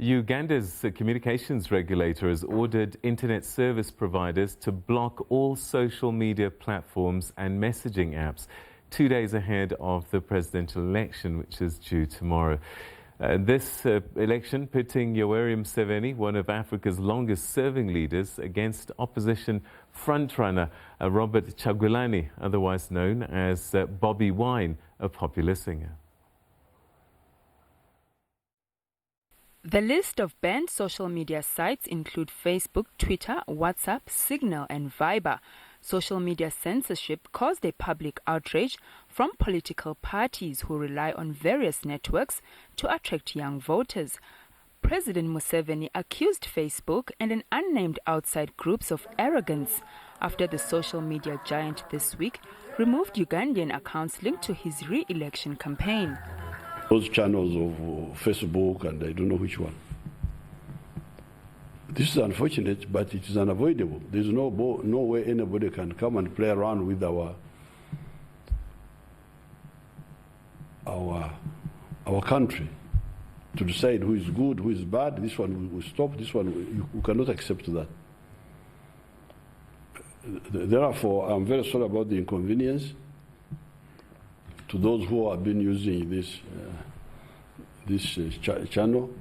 Uganda's communications regulator has ordered internet service providers to block all social media platforms and messaging apps 2 days ahead of the presidential election, which is due tomorrow. This election pitting Yoweri Museveni, one of Africa's longest-serving leaders, against opposition frontrunner Robert Kyagulanyi, otherwise known as Bobby Wine, a popular singer. The list of banned social media sites include Facebook, Twitter, WhatsApp, Signal and Viber. Social media censorship caused a public outrage from political parties who rely on various networks to attract young voters. President Museveni accused Facebook and an unnamed outside groups of arrogance after the social media giant this week removed Ugandan accounts linked to his re-election campaign. Those channels of Facebook and I don't know which one. This is unfortunate, but it is unavoidable. There's no way anybody can come and play around with our country to decide who is good, who is bad. This one will stop. This one you cannot accept that. Therefore, I'm very sorry about the inconvenience to those who have been using this channel.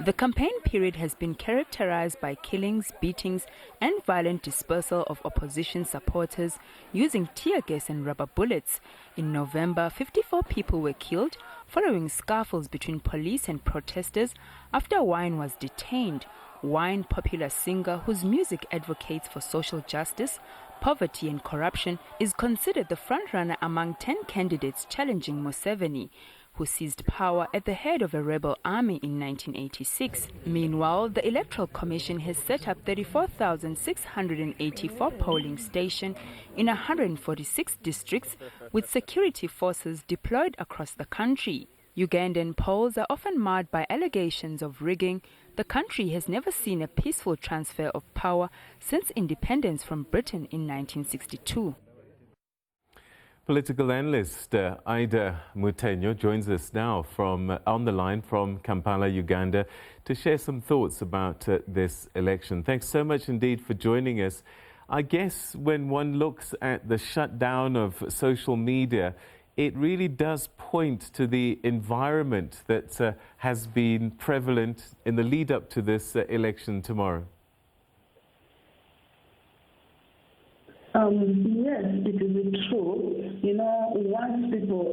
The campaign period has been characterized by killings, beatings, and violent dispersal of opposition supporters using tear gas and rubber bullets. In November, 54 people were killed following scuffles between police and protesters after Wine was detained. Wine, popular singer whose music advocates for social justice, poverty and corruption, is considered the frontrunner among 10 candidates challenging Museveni, who seized power at the head of a rebel army in 1986. Meanwhile, the Electoral Commission has set up 34,684 polling stations in 146 districts with security forces deployed across the country. Ugandan polls are often marred by allegations of rigging. The country has never seen a peaceful transfer of power since independence from Britain in 1962. Political analyst Aida Mutenyo joins us now on the line from Kampala, Uganda, to share some thoughts about this election. Thanks so much indeed for joining us. I guess when one looks at the shutdown of social media, it really does point to the environment that has been prevalent in the lead up to this election tomorrow. Yes, it is true. You know, once people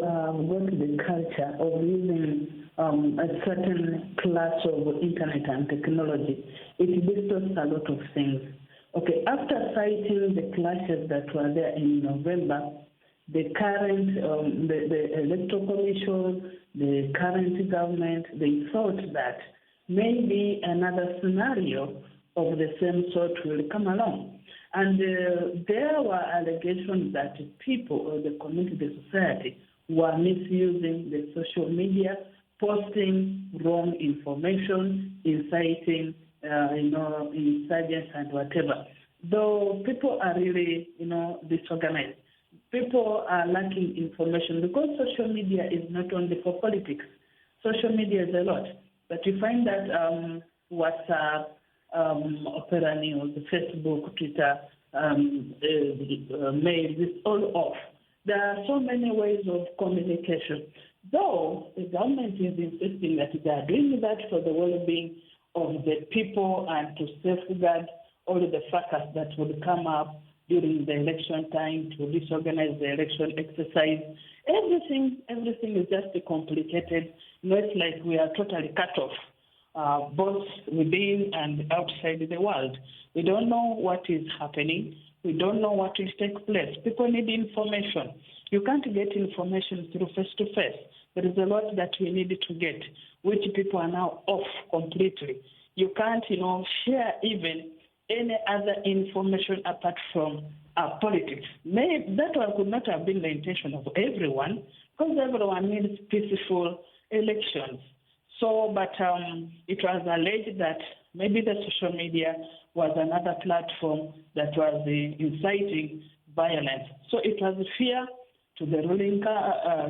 go to the culture of using a certain class of internet and technology, it distorts a lot of things. Okay, after citing the clashes that were there in November, the current, the Electoral Commission, the current government, they thought that maybe another scenario of the same sort will come along. And there were allegations that people or the community, the society, were misusing the social media, posting wrong information, inciting, insurgents and whatever. Though people are really, disorganized. People are lacking information because social media is not only for politics. Social media is a lot. But you find that WhatsApp, Opera News, Facebook, Twitter, mail, it's all off. There are so many ways of communication. Though the government is insisting that they are doing that for the well-being of the people and to safeguard all the fracas that would come up during the election time, to disorganize the election exercise. Everything is just complicated. It's like we are totally cut off. Both within and outside the world. We don't know what is happening. We don't know what will take place. People need information. You can't get information through face-to-face. There is a lot that we need to get, which people are now off completely. You can't, share even any other information apart from politics. Maybe that one could not have been the intention of everyone, because everyone needs peaceful elections. So, but it was alleged that maybe the social media was another platform that was inciting violence. So it was fear to the ruling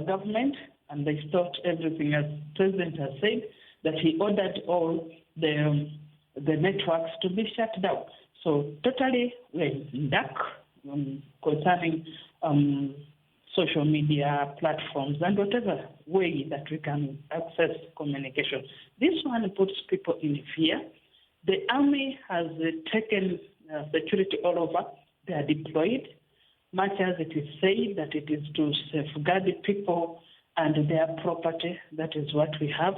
government, and they stopped everything, as the President has said, that he ordered all the networks to be shut down. So totally we're in dark concerning social media platforms and whatever way that we can access communication. This one puts people in fear. The army has taken security all over. They are deployed, much as it is said that it is to safeguard the people and their property. That is what we have.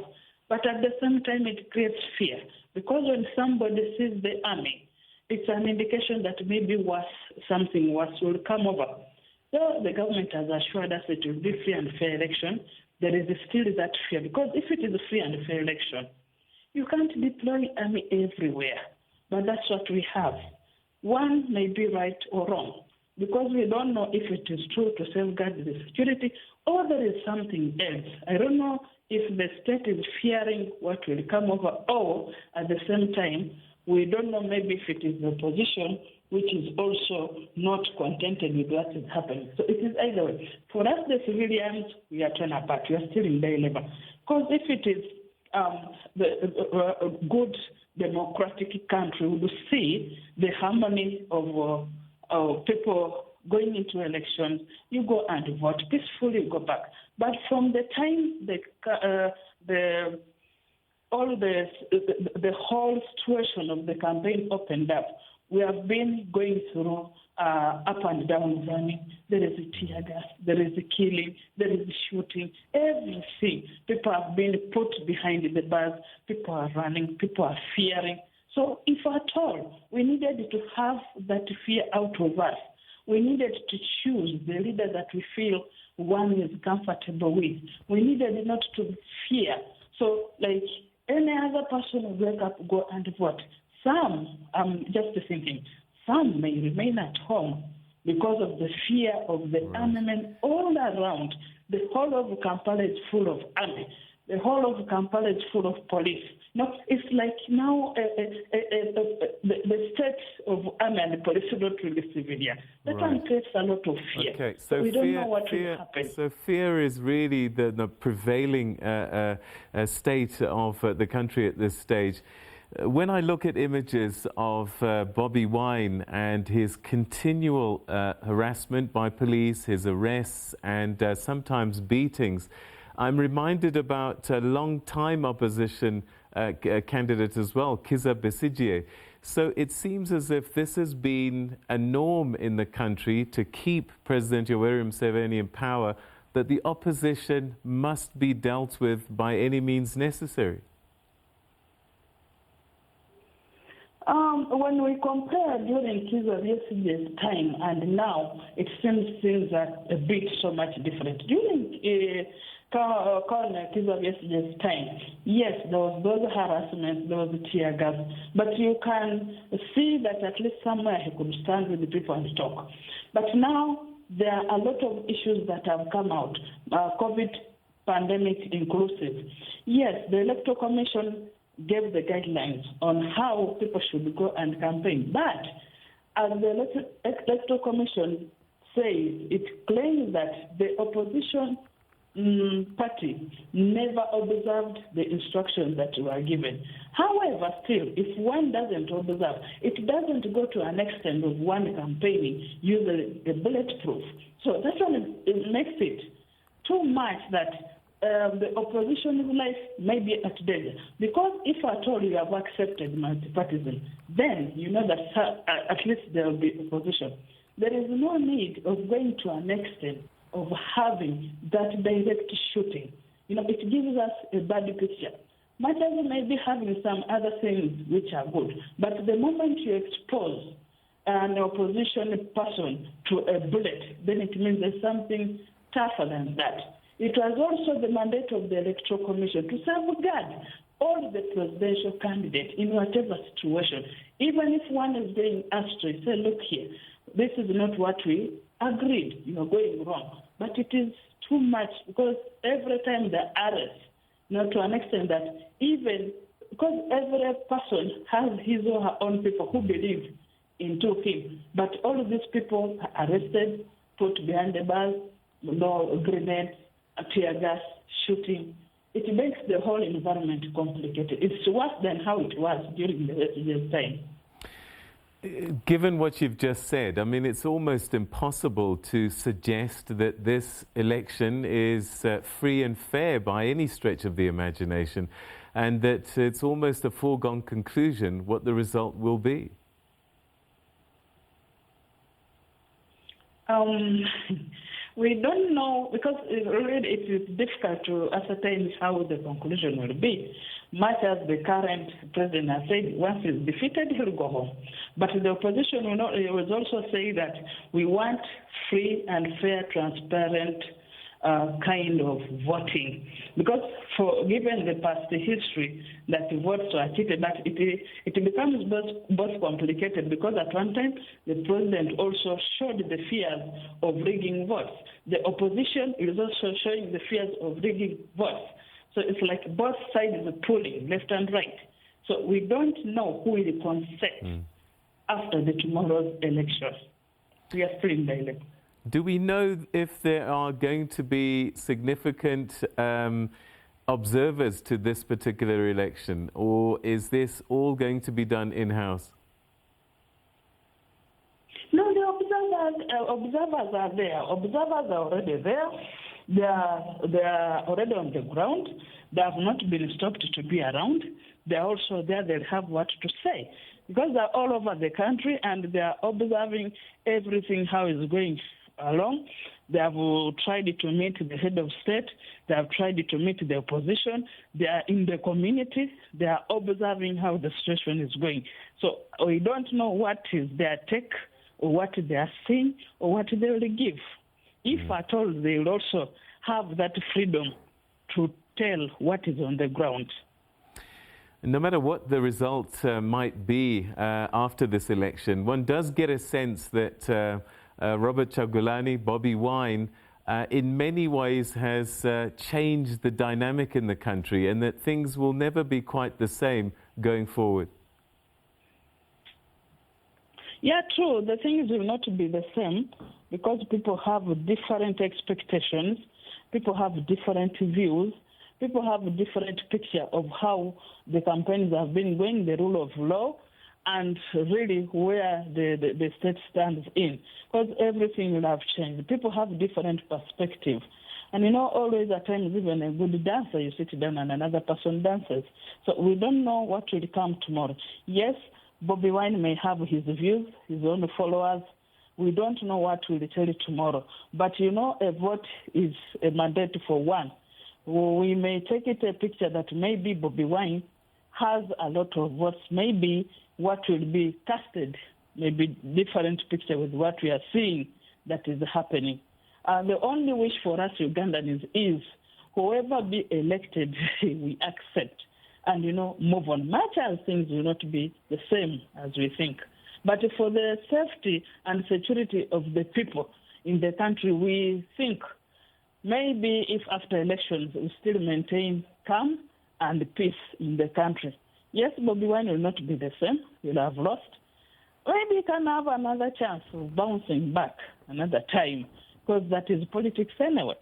But at the same time, it creates fear, because when somebody sees the army, it's an indication that maybe something worse will come over. So the government has assured us it will be free and fair election. There is still that fear, because if it is a free and fair election, you can't deploy army everywhere. But that's what we have. One may be right or wrong, because we don't know if it is true to safeguard the security or there is something else. I don't know if the state is fearing what will come over, or at the same time, we don't know maybe if it is the opposition which is also not contented with what is happening. So it is either way. For us, the civilians, we are torn apart. We are still in dilemma. Because if it is the good democratic country, we will see the harmony of people going into elections. You go and vote peacefully, you go back. But from the time the whole situation of the campaign opened up, we have been going through up and down running. There is a tear gas, there is a killing, there is a shooting, everything. People have been put behind the bars, people are running, people are fearing. So if at all we needed to have that fear out of us, we needed to choose the leader that we feel one is comfortable with. We needed not to fear. So like any other person will wake up, go and vote. Some, I'm just thinking, some may remain at home because of the fear of the armament all around. The whole of Kampala is full of army. The whole of Kampala is full of police. No, it's like now the states of army and police don't really civilian. That one creates a lot of fear. Okay, so we don't know what will happen. So fear is really the prevailing state of the country at this stage. When I look at images of Bobby Wine and his continual harassment by police, his arrests and sometimes beatings, I'm reminded about a long-time opposition candidate as well, Kizza Besigye. So it seems as if this has been a norm in the country to keep President Yoweri Museveni in power, that the opposition must be dealt with by any means necessary. When we compare during Kizza Besigye's time and now, it seems a bit so much different. During Colonel Kizza Besigye's time, yes, there was those harassments, there was tear gas, but you can see that at least somewhere he could stand with the people and talk. But now there are a lot of issues that have come out, COVID pandemic inclusive. Yes, the Electoral Commission gave the guidelines on how people should go and campaign. But as the Electoral Commission says, it claims that the opposition party never observed the instructions that were given. However, still, if one doesn't observe, it doesn't go to an extent of one campaigning using a bulletproof. So that one makes it too much that the opposition's life may be at danger. Because if at all you have accepted multipartism, then you know that at least there will be opposition. There is no need of going to an extent of having that direct shooting. You know, it gives us a bad picture. Much as we may be having some other things which are good, but the moment you expose an opposition person to a bullet, then it means there's something tougher than that. It was also the mandate of the Electoral Commission to safeguard all the presidential candidates in whatever situation. Even if one is being asked to say, look here, this is not what we agreed, you are going wrong. But it is too much, because every time the arrest, to an extent that even, because every person has his or her own people who believe into him, but all of these people are arrested, put behind the bars, no grenades, tear gas, shooting. it makes the whole environment complicated. It's worse than how it was during the SABC time. Given what you've just said, I mean, it's almost impossible to suggest that this election is free and fair by any stretch of the imagination, and that it's almost a foregone conclusion what the result will be. We don't know, because really it is difficult to ascertain how the conclusion will be. Much as the current president has said, once he's defeated, he'll go home. But the opposition will also say that we want free and fair, transparent kind of voting. Because given the past history that the votes were cheated, but it becomes both complicated, because at one time the president also showed the fears of rigging votes. The opposition is also showing the fears of rigging votes. So it's like both sides are pulling left and right. So we don't know who will consent after tomorrow's election. We are still in dilemma. Do we know if there are going to be significant observers to this particular election, or is this all going to be done in-house? No, the observers are there. Observers are already there. They are already on the ground. They have not been stopped to be around. They are also there. They have what to say, because they are all over the country and they are observing everything, how it's going along. They have tried to meet the head of state. They have tried to meet the opposition. They are in the community. They are observing how the situation is going. So we don't know what is their take, or what they are saying, or what they will give. If at all, they will also have that freedom to tell what is on the ground. No matter what the result might be after this election, one does get a sense that Robert Kyagulanyi, Bobi Wine, in many ways has changed the dynamic in the country, and that things will never be quite the same going forward. Yeah, true. The things will not be the same, because people have different expectations, people have different views, people have a different picture of how the campaigns have been going, the rule of law, and really where the state stands in. Because everything will have changed. People have different perspectives. And always at times, even a good dancer, you sit down and another person dances. So we don't know what will come tomorrow. Yes, Bobi Wine may have his views, his own followers. We don't know what will tell you tomorrow. But a vote is a mandate for one. We may take it a picture that maybe Bobi Wine has a lot of votes. Maybe what will be casted may be different picture with what we are seeing that is happening. The only wish for us Ugandans is whoever be elected, we accept and, move on. Much as things will not be the same as we think. But for the safety and security of the people in the country, we think maybe if after elections we still maintain calm and peace in the country. Yes, Bobi Wine will not be the same. He'll have lost. Maybe he can have another chance of bouncing back another time, because that is politics anyway.